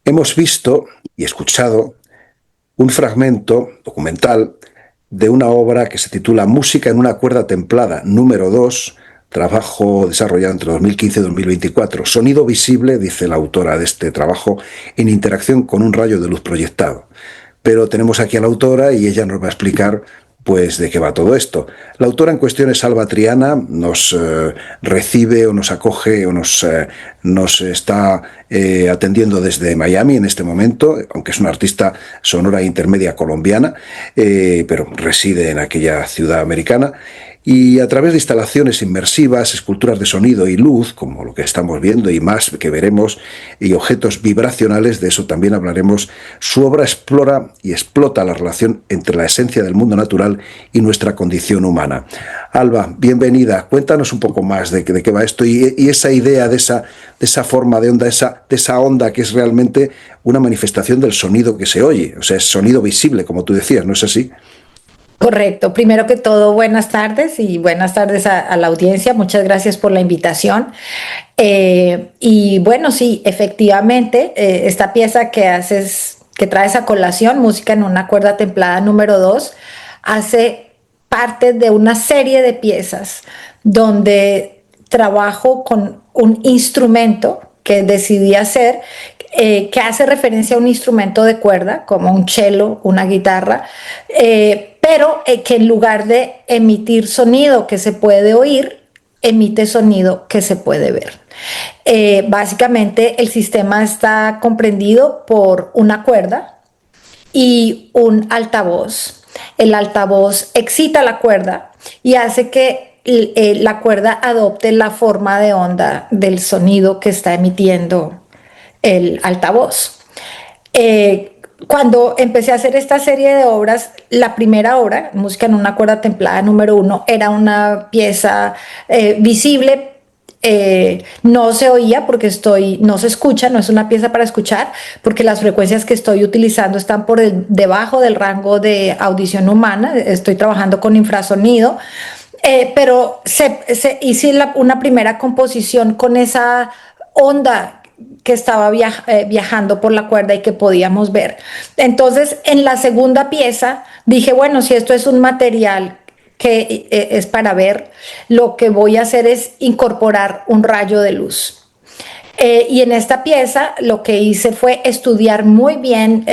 Hemos visto y escuchado un fragmento documental de una obra que se titula Música en una cuerda templada, número 2, trabajo desarrollado entre 2015 y 2024. Sonido visible, dice la autora de este trabajo, en interacción con un rayo de luz proyectado. Pero tenemos aquí a la autora y ella nos va a explicar pues de qué va todo esto. La autora en cuestión es Alba Triana, nos recibe o nos acoge o nos está atendiendo desde Miami en este momento, aunque es una artista sonora intermedia colombiana, pero reside en aquella ciudad americana. Y a través de instalaciones inmersivas, esculturas de sonido y luz, como lo que estamos viendo y más que veremos, y objetos vibracionales, de eso también hablaremos, su obra explora y explota la relación entre la esencia del mundo natural y nuestra condición humana. Alba, bienvenida. Cuéntanos un poco más de qué va esto y esa idea de esa forma de onda, de esa onda que es realmente una manifestación del sonido que se oye. O sea, es sonido visible, como tú decías, ¿no es así? Correcto. Primero que todo, buenas tardes y buenas tardes a la audiencia. Muchas gracias por la invitación. Y bueno, sí, efectivamente, esta pieza que haces, que traes a colación, Música en una cuerda templada número 2, hace parte de una serie de piezas donde trabajo con un instrumento que decidí hacer, que hace referencia a un instrumento de cuerda, como un cello, una guitarra, pero que en lugar de emitir sonido que se puede oír, emite sonido que se puede ver. Básicamente el sistema está comprendido por una cuerda y un altavoz. El altavoz excita la cuerda y hace que la cuerda adopte la forma de onda del sonido que está emitiendo el altavoz. Cuando empecé a hacer esta serie de obras, la primera obra, Música en una cuerda templada número 1, era una pieza visible. No se oía porque no se escucha, no es una pieza para escuchar, porque las frecuencias que estoy utilizando están debajo del rango de audición humana. Estoy trabajando con infrasonido, pero hice una primera composición con esa onda que estaba viajando por la cuerda y que podíamos ver. Entonces, en la segunda pieza dije, bueno, si esto es un material que es para ver, lo que voy a hacer es incorporar un rayo de luz. Y en esta pieza lo que hice fue estudiar muy bien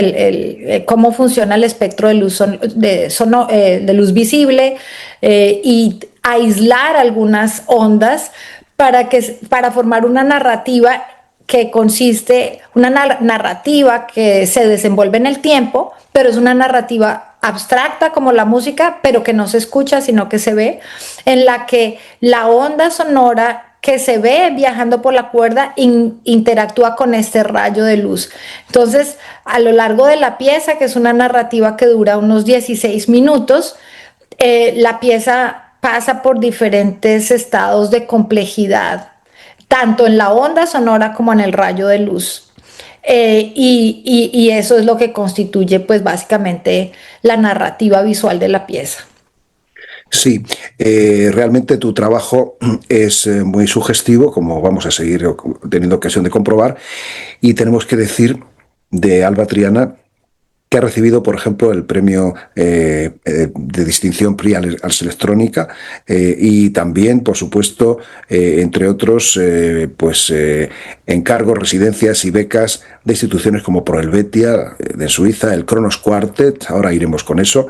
cómo funciona el espectro de luz, de luz visible, y aislar algunas ondas para formar una narrativa que consiste, una narrativa que se desenvuelve en el tiempo, pero es una narrativa abstracta como la música, pero que no se escucha, sino que se ve, en la que la onda sonora que se ve viajando por la cuerda interactúa con este rayo de luz. Entonces, a lo largo de la pieza, que es una narrativa que dura unos 16 minutos, la pieza pasa por diferentes estados de complejidad, tanto en la onda sonora como en el rayo de luz. Y eso es lo que constituye, pues, básicamente la narrativa visual de la pieza. Sí, realmente tu trabajo es muy sugestivo, como vamos a seguir teniendo ocasión de comprobar, y tenemos que decir de Alba Triana que ha recibido, por ejemplo, el premio de distinción PRI Ars Electrónica y también, por supuesto, entre otros, encargos, residencias y becas de instituciones como Prohelvetia de Suiza, el Kronos Quartet, ahora iremos con eso,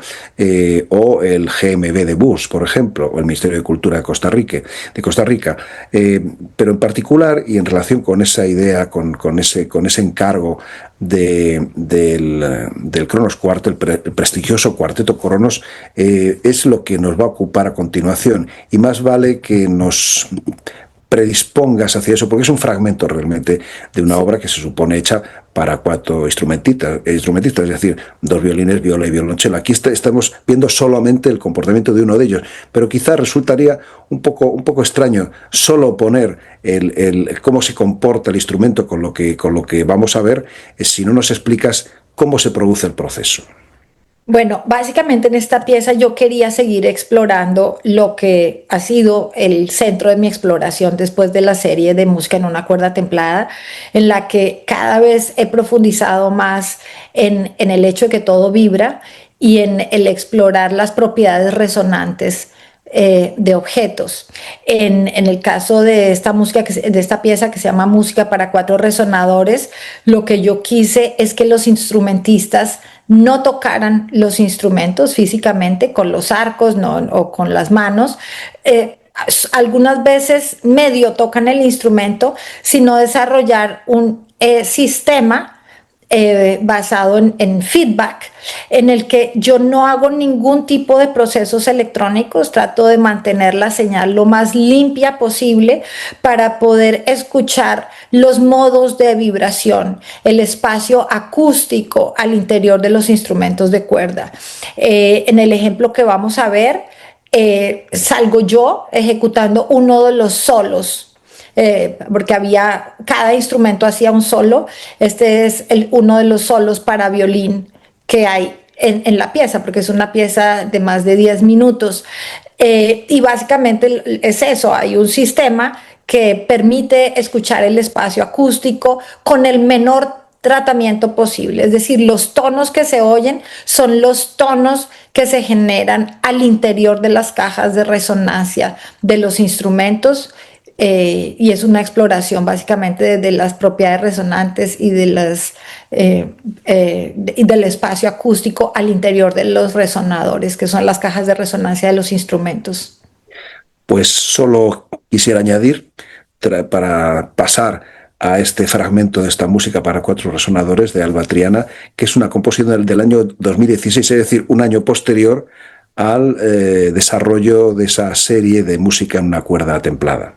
o el GMB de Bus, por ejemplo, o el Ministerio de Cultura de Costa Rica. Pero en particular, y en relación con esa idea, con ese encargo del Kronos Quartet, el prestigioso Cuarteto Kronos, es lo que nos va a ocupar a continuación. Y más vale que nos predispongas hacia eso, porque es un fragmento realmente de una obra que se supone hecha para 4 instrumentistas, es decir, 2 violines, viola y violonchelo. Aquí estamos viendo solamente el comportamiento de uno de ellos, pero quizás resultaría un poco extraño solo poner cómo se comporta el instrumento con lo que vamos a ver, si no nos explicas cómo se produce el proceso. Bueno, básicamente en esta pieza yo quería seguir explorando lo que ha sido el centro de mi exploración después de la serie de Música en una cuerda templada, en la que cada vez he profundizado más en el hecho de que todo vibra y en el explorar las propiedades resonantes de objetos. En el caso de esta música, de esta pieza que se llama Música para cuatro resonadores, lo que yo quise es que los instrumentistas no tocaran los instrumentos físicamente con los arcos, no, o con las manos. Algunas veces medio tocan el instrumento, sino desarrollar un sistema basado en feedback, en el que yo no hago ningún tipo de procesos electrónicos, trato de mantener la señal lo más limpia posible para poder escuchar los modos de vibración, el espacio acústico al interior de los instrumentos de cuerda. En el ejemplo que vamos a ver, salgo yo ejecutando uno de los solos, porque cada instrumento hacía un solo. Este es uno de los solos para violín que hay en la pieza, porque es una pieza de más de 10 minutos. Y básicamente es eso, hay un sistema que permite escuchar el espacio acústico con el menor tratamiento posible, es decir, los tonos que se oyen son los tonos que se generan al interior de las cajas de resonancia de los instrumentos. Y es una exploración básicamente de las propiedades resonantes y del espacio acústico al interior de los resonadores, que son las cajas de resonancia de los instrumentos. Pues solo quisiera añadir, para pasar a este fragmento de esta música para cuatro resonadores de Alba Triana, que es una composición del año 2016, es decir, un año posterior al desarrollo de esa serie de Música en una cuerda templada.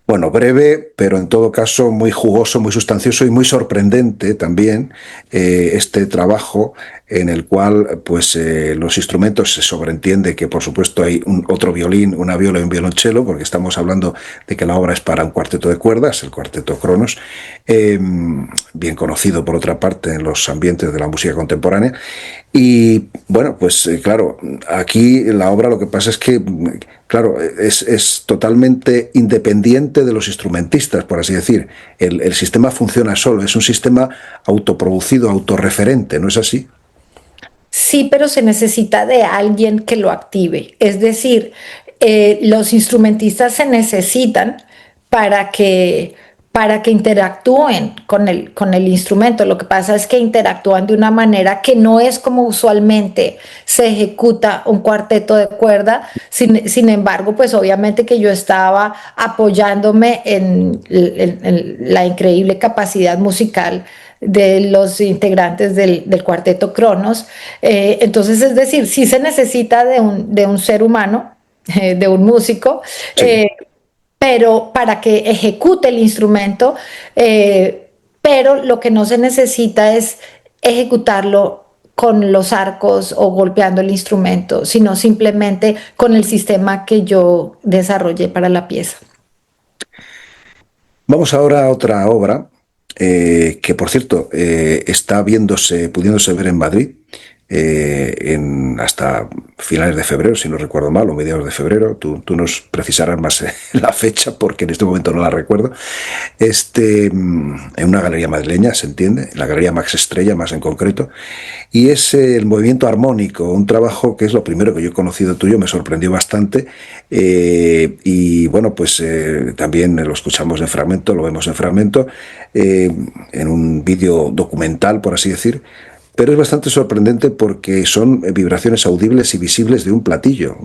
Bueno, breve, pero en todo caso muy jugoso, muy sustancioso y muy sorprendente también este trabajo en el cual pues los instrumentos se sobreentiende que por supuesto hay otro violín, una viola y un violonchelo, porque estamos hablando de que la obra es para un cuarteto de cuerdas, el cuarteto Cronos, bien conocido por otra parte en los ambientes de la música contemporánea. Y bueno, pues claro, aquí la obra lo que pasa es que, claro, es totalmente independiente de los instrumentistas, por así decir. El sistema funciona solo, es un sistema autoproducido, autorreferente, ¿no es así? Sí, pero se necesita de alguien que lo active. Es decir, los instrumentistas se necesitan para que para que interactúen con el instrumento. Lo que pasa es que interactúan de una manera que no es como usualmente se ejecuta un cuarteto de cuerda. Sin embargo, pues obviamente que yo estaba apoyándome en la increíble capacidad musical de los integrantes del cuarteto Cronos. Entonces, es decir, sí se necesita de un ser humano, de un músico, Sí. pero para que ejecute el instrumento, pero lo que no se necesita es ejecutarlo con los arcos o golpeando el instrumento, sino simplemente con el sistema que yo desarrollé para la pieza. Vamos ahora a otra obra que, por cierto, está pudiéndose ver en Madrid hasta finales de febrero, si no recuerdo mal, o mediados de febrero. Tú nos precisarás más la fecha porque en este momento no la recuerdo. En una galería madrileña, se entiende, en la Galería Max Estrella más en concreto, y es el movimiento armónico, un trabajo que es lo primero que yo he conocido tuyo, me sorprendió bastante, y bueno, pues también lo escuchamos en fragmento, lo vemos en fragmento, en un vídeo documental, por así decir, pero es bastante sorprendente porque son vibraciones audibles y visibles de un platillo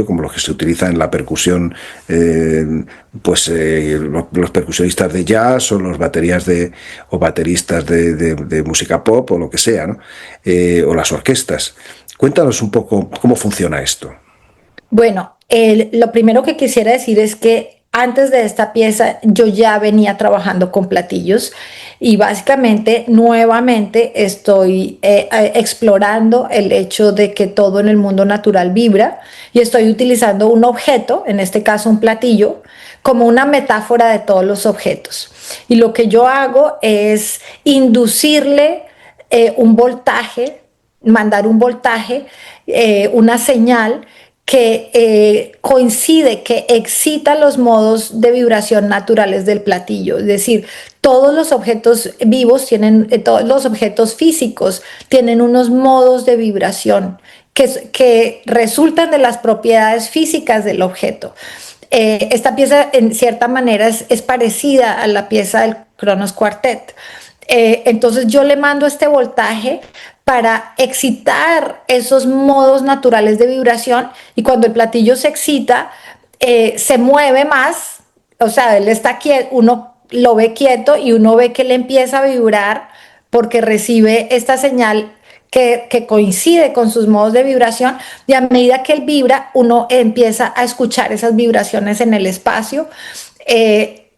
como los que se utiliza en la percusión, los percusionistas de jazz o los o bateristas de música pop o lo que sea, ¿no? O las orquestas. Cuéntanos un poco cómo funciona esto. Bueno, lo primero que quisiera decir es que antes de esta pieza yo ya venía trabajando con platillos y básicamente nuevamente estoy explorando el hecho de que todo en el mundo natural vibra y estoy utilizando un objeto, en este caso un platillo, como una metáfora de todos los objetos. Y lo que yo hago es inducirle un voltaje, mandar un voltaje, una señal que coincide, que excita los modos de vibración naturales del platillo. Es decir, todos los objetos vivos tienen, todos los objetos físicos tienen unos modos de vibración que resultan de las propiedades físicas del objeto. Esta pieza en cierta manera es parecida a la pieza del Kronos Quartet. Entonces yo le mando este voltaje para excitar esos modos naturales de vibración y cuando el platillo se excita, se mueve más, o sea, él está quieto, uno lo ve quieto y uno ve que él empieza a vibrar porque recibe esta señal que coincide con sus modos de vibración y a medida que él vibra, uno empieza a escuchar esas vibraciones en el espacio.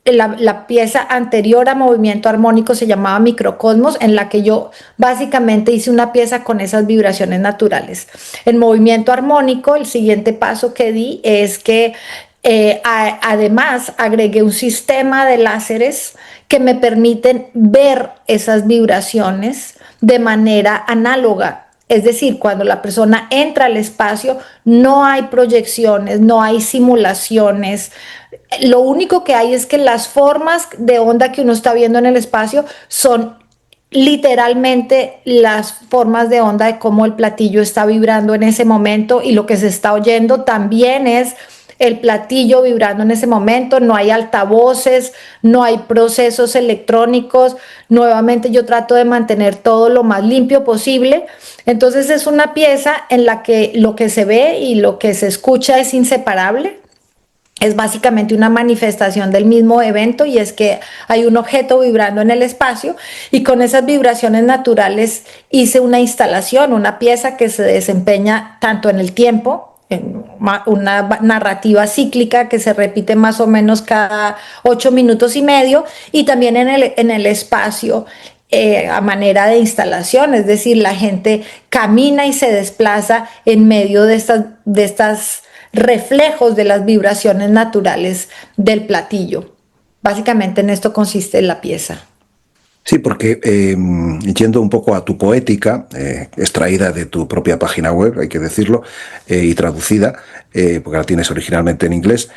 La pieza anterior a Movimiento Armónico se llamaba Microcosmos, en la que yo básicamente hice una pieza con esas vibraciones naturales. En Movimiento Armónico, el siguiente paso que di es que además agregué un sistema de láseres que me permiten ver esas vibraciones de manera análoga. Es decir, cuando la persona entra al espacio, no hay proyecciones, no hay simulaciones. Lo único que hay es que las formas de onda que uno está viendo en el espacio son literalmente las formas de onda de cómo el platillo está vibrando en ese momento y lo que se está oyendo también es el platillo vibrando en ese momento, no hay altavoces, no hay procesos electrónicos, nuevamente yo trato de mantener todo lo más limpio posible, entonces es una pieza en la que lo que se ve y lo que se escucha es inseparable. Es básicamente una manifestación del mismo evento y es que hay un objeto vibrando en el espacio y con esas vibraciones naturales hice una instalación, una pieza que se desempeña tanto en el tiempo, en una narrativa cíclica que se repite más o menos cada 8 minutos y medio y también en el espacio a manera de instalación, es decir, la gente camina y se desplaza en medio de estas reflejos de las vibraciones naturales del platillo. Básicamente en esto consiste la pieza. Sí, porque yendo un poco a tu poética, extraída de tu propia página web, hay que decirlo, y traducida, porque la tienes originalmente en inglés,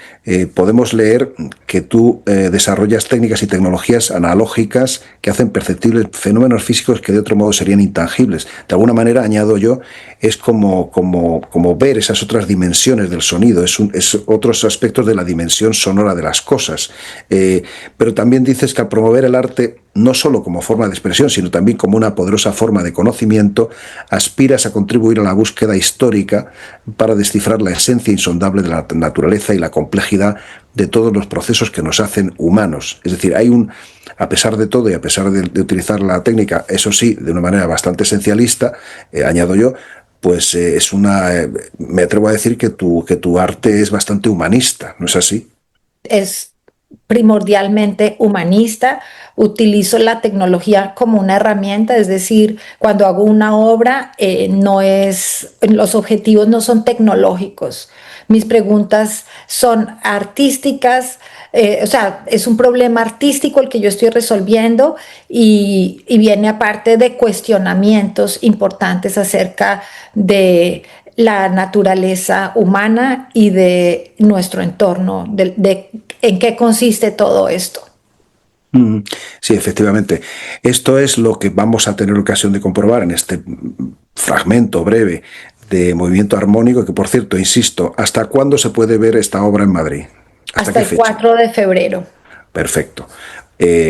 podemos leer que tú desarrollas técnicas y tecnologías analógicas que hacen perceptibles fenómenos físicos que de otro modo serían intangibles. De alguna manera, añado yo, es como ver esas otras dimensiones del sonido, es otros aspectos de la dimensión sonora de las cosas. Pero también dices que al promover el arte, no solo como forma de expresión, sino también como una poderosa forma de conocimiento, aspiras a contribuir a la búsqueda histórica para descifrar la esencia insondable de la naturaleza y la complejidad de todos los procesos que nos hacen humanos. Es decir, a pesar de todo y a pesar de utilizar la técnica, eso sí, de una manera bastante esencialista, añado yo, pues me atrevo a decir que tu arte es bastante humanista, ¿no es así? Es primordialmente humanista, utilizo la tecnología como una herramienta, es decir, cuando hago una obra, los objetivos no son tecnológicos, mis preguntas son artísticas, o sea, es un problema artístico el que yo estoy resolviendo y viene aparte de cuestionamientos importantes acerca de la naturaleza humana y de nuestro entorno, de en qué consiste todo esto. Sí, efectivamente. Esto es lo que vamos a tener ocasión de comprobar en este fragmento breve de movimiento armónico, que por cierto, insisto, ¿hasta cuándo se puede ver esta obra en Madrid? ¿Hasta Hasta qué el fecha? 4 de febrero. Perfecto.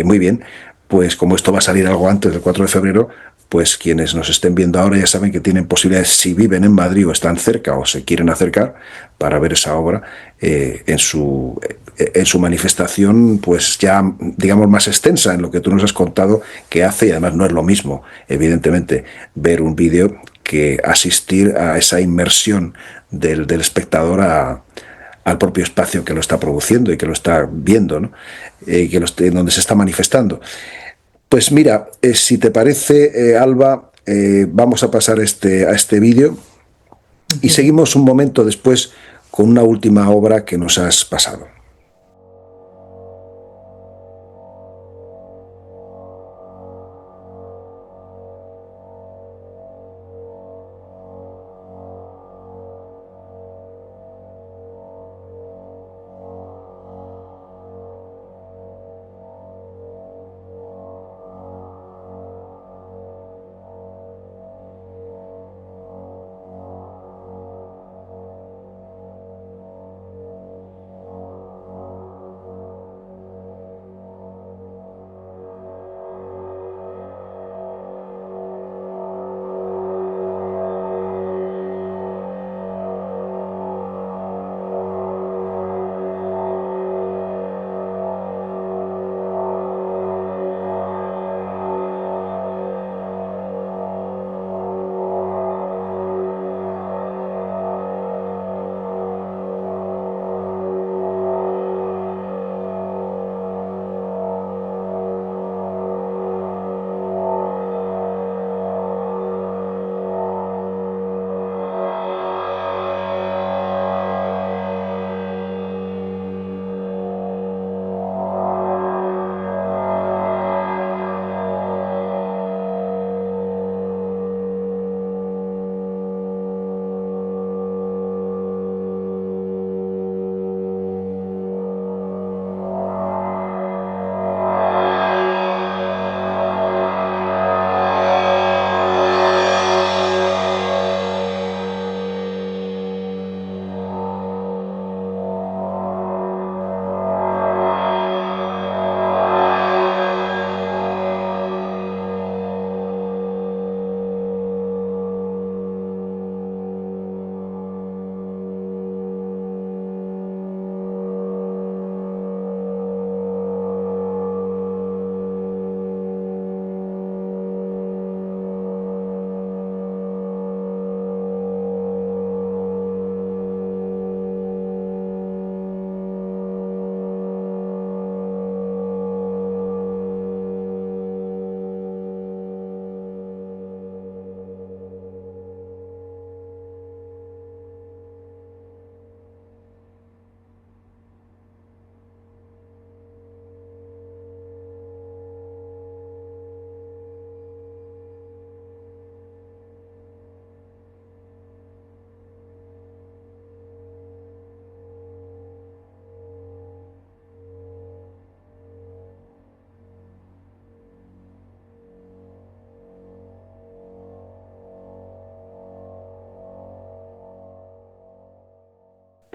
Muy bien, pues como esto va a salir algo antes del 4 de febrero, pues quienes nos estén viendo ahora ya saben que tienen posibilidades, si viven en Madrid o están cerca o se quieren acercar, para ver esa obra en su manifestación, pues ya, digamos, más extensa en lo que tú nos has contado que hace, y además no es lo mismo, evidentemente, ver un vídeo que asistir a esa inmersión del espectador al propio espacio que lo está produciendo y que lo está viendo, ¿no? Donde se está manifestando. Pues mira, si te parece, Alba, vamos a pasar a este vídeo y seguimos un momento después con una última obra que nos has pasado.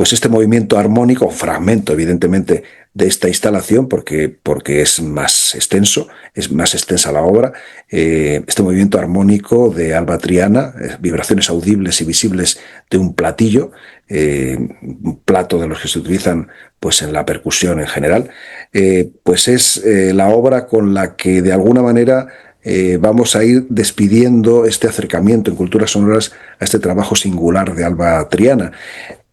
pues este movimiento armónico, un fragmento evidentemente de esta instalación, porque es más extenso, es más extensa la obra, este movimiento armónico de Alba Triana, vibraciones audibles y visibles de un platillo, un plato de los que se utilizan pues en la percusión en general, pues es la obra con la que de alguna manera vamos a ir despidiendo este acercamiento en culturas sonoras a este trabajo singular de Alba Triana.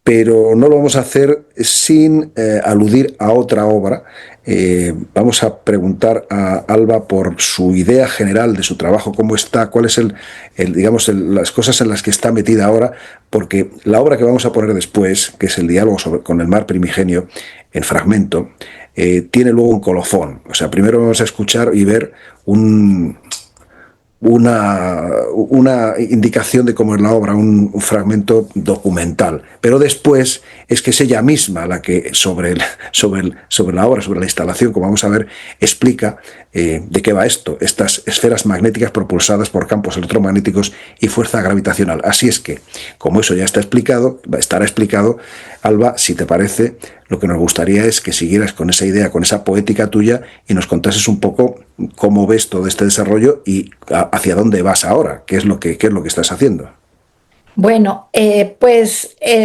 Pero no lo vamos a hacer sin aludir a otra obra. Vamos a preguntar a Alba por su idea general de su trabajo, cómo está, cuál es las cosas en las que está metida ahora, porque la obra que vamos a poner después, que es el diálogo con el mar primigenio, en fragmento, tiene luego un colofón. O sea, primero vamos a escuchar y ver una indicación de cómo es la obra, un fragmento documental. Pero después es que es ella misma la que sobre la obra, sobre la instalación, como vamos a ver, explica de qué va esto, estas esferas magnéticas propulsadas por campos electromagnéticos y fuerza gravitacional. Así es que, como eso ya estará explicado, Alba, si te parece, lo que nos gustaría es que siguieras con esa idea, con esa poética tuya y nos contases un poco cómo ves todo este desarrollo y hacia dónde vas ahora, qué es lo que estás haciendo. Bueno,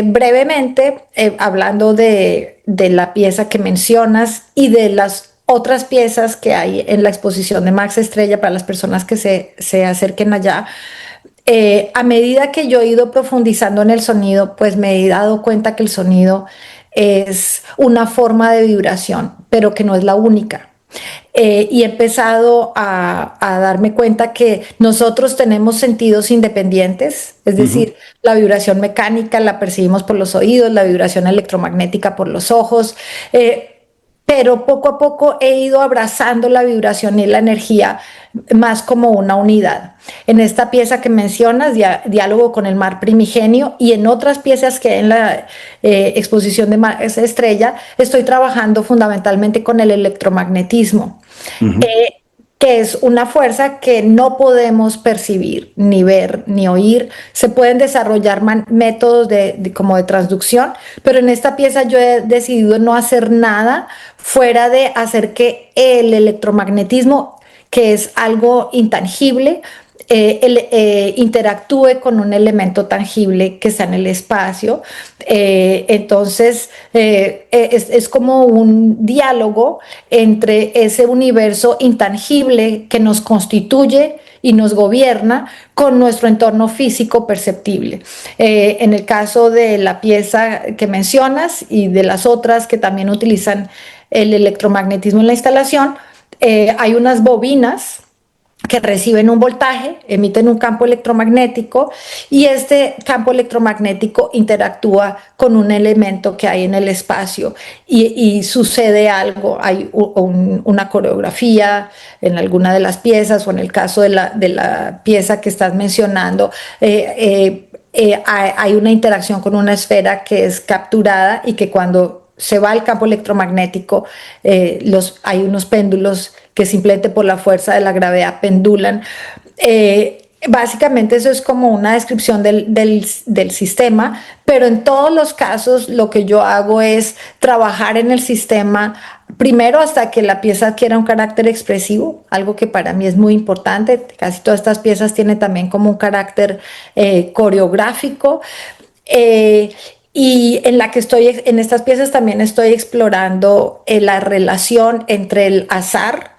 brevemente, hablando de la pieza que mencionas y de las otras piezas que hay en la exposición de Max Estrella para las personas que se acerquen allá, a medida que yo he ido profundizando en el sonido, pues me he dado cuenta que el sonido es una forma de vibración, pero que no es la única. Y he empezado a darme cuenta que nosotros tenemos sentidos independientes, es decir, la vibración mecánica la percibimos por los oídos, la vibración electromagnética por los ojos, pero poco a poco he ido abrazando la vibración y la energía más como una unidad. En esta pieza que mencionas, Diálogo con el mar primigenio, y en otras piezas que hay en la exposición de Max Estrella, estoy trabajando fundamentalmente con el electromagnetismo. Que es una fuerza que no podemos percibir, ni ver, ni oír. Se pueden desarrollar métodos como de transducción, pero en esta pieza yo he decidido no hacer nada fuera de hacer que el electromagnetismo, que es algo intangible, interactúe con un elemento tangible que está en el espacio. Entonces, es como un diálogo entre ese universo intangible que nos constituye y nos gobierna con nuestro entorno físico perceptible. En el caso de la pieza que mencionas y de las otras que también utilizan el electromagnetismo en la instalación, hay unas bobinas que reciben un voltaje, emiten un campo electromagnético y este campo electromagnético interactúa con un elemento que hay en el espacio y sucede algo, hay una coreografía en alguna de las piezas o en el caso de la pieza que estás mencionando, hay una interacción con una esfera que es capturada y que cuando se va el campo electromagnético, hay unos péndulos que simplemente por la fuerza de la gravedad pendulan. Básicamente eso es como una descripción del sistema, pero en todos los casos lo que yo hago es trabajar en el sistema primero hasta que la pieza adquiera un carácter expresivo, algo que para mí es muy importante. Casi todas estas piezas tienen también como un carácter coreográfico. Y en estas piezas también estoy explorando la relación entre el azar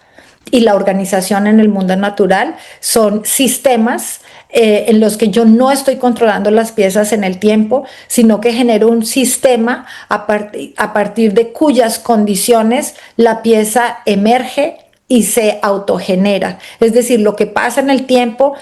y la organización en el mundo natural. Son sistemas en los que yo no estoy controlando las piezas en el tiempo, sino que genero un sistema a partir de cuyas condiciones la pieza emerge y se autogenera. Es decir, lo que pasa en el tiempo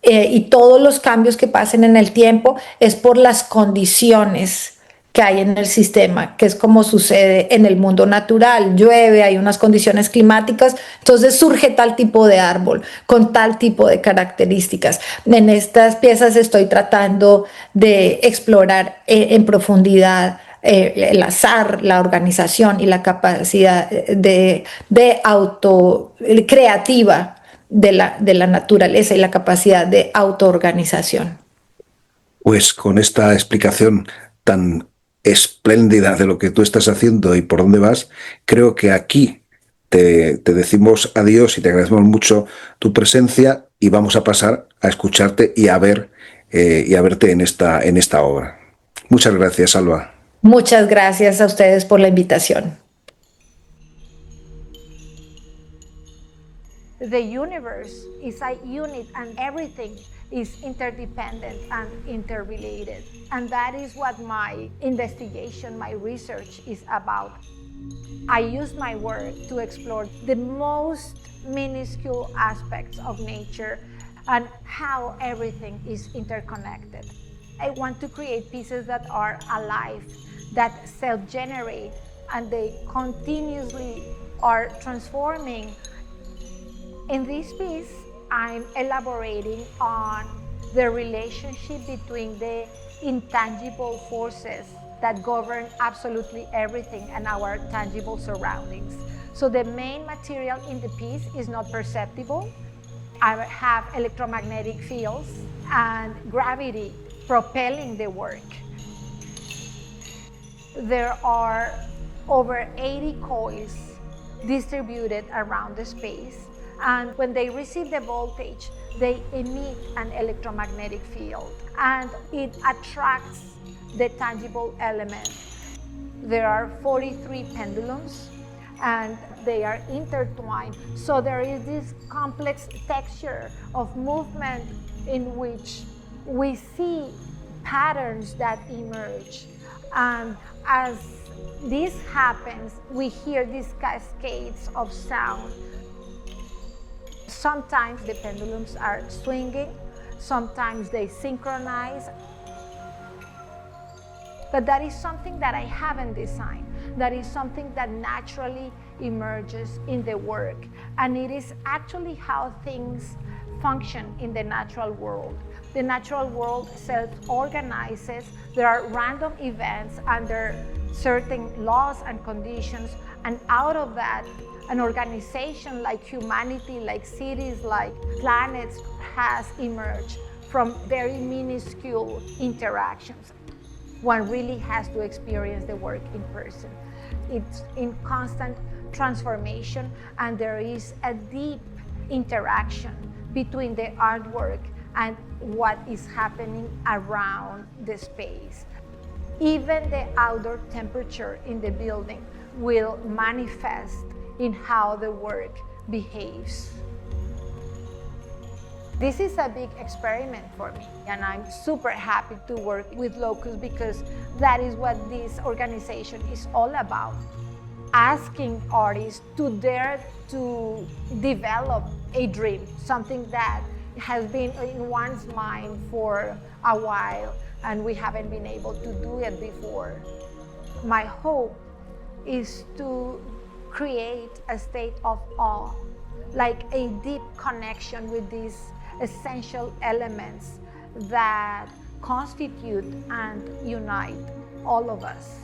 y todos los cambios que pasen en el tiempo es por las condiciones que hay en el sistema, que es como sucede en el mundo natural. Llueve, hay unas condiciones climáticas, entonces surge tal tipo de árbol con tal tipo de características. En estas piezas estoy tratando de explorar en profundidad el azar, la organización y la capacidad de creativa de la naturaleza y la capacidad de autoorganización. Pues con esta explicación tan espléndida de lo que tú estás haciendo y por dónde vas, creo que aquí te decimos adiós y te agradecemos mucho tu presencia y vamos a pasar a escucharte y a verte en esta obra. Muchas gracias, Alba. Muchas gracias a ustedes por la invitación. The universe is a unit and everything is interdependent and interrelated. And that is what my investigation, my research is about. I use my work to explore the most minuscule aspects of nature and how everything is interconnected. I want to create pieces that are alive, that self-generate, and they continuously are transforming. In this piece, I'm elaborating on the relationship between the intangible forces that govern absolutely everything and our tangible surroundings. So the main material in the piece is not perceptible. I have electromagnetic fields and gravity propelling the work. There are over 80 coils distributed around the space. And when they receive the voltage, they emit an electromagnetic field and it attracts the tangible element. There are 43 pendulums and they are intertwined. So there is this complex texture of movement in which we see patterns that emerge. And as this happens, we hear these cascades of sound. Sometimes the pendulums are swinging, sometimes they synchronize. But that is something that I haven't designed. That is something that naturally emerges in the work. And it is actually how things function in the natural world. The natural world self-organizes. There are random events under certain laws and conditions. And out of that, an organization like humanity, like cities, like planets has emerged from very minuscule interactions. One really has to experience the work in person. It's in constant transformation, and there is a deep interaction between the artwork and what is happening around the space. Even the outdoor temperature in the building will manifest in how the work behaves. This is a big experiment for me, and I'm super happy to work with Locus because that is what this organization is all about. Asking artists to dare to develop a dream, something that has been in one's mind for a while and we haven't been able to do it before. My hope is to create a state of awe, like a deep connection with these essential elements that constitute and unite all of us.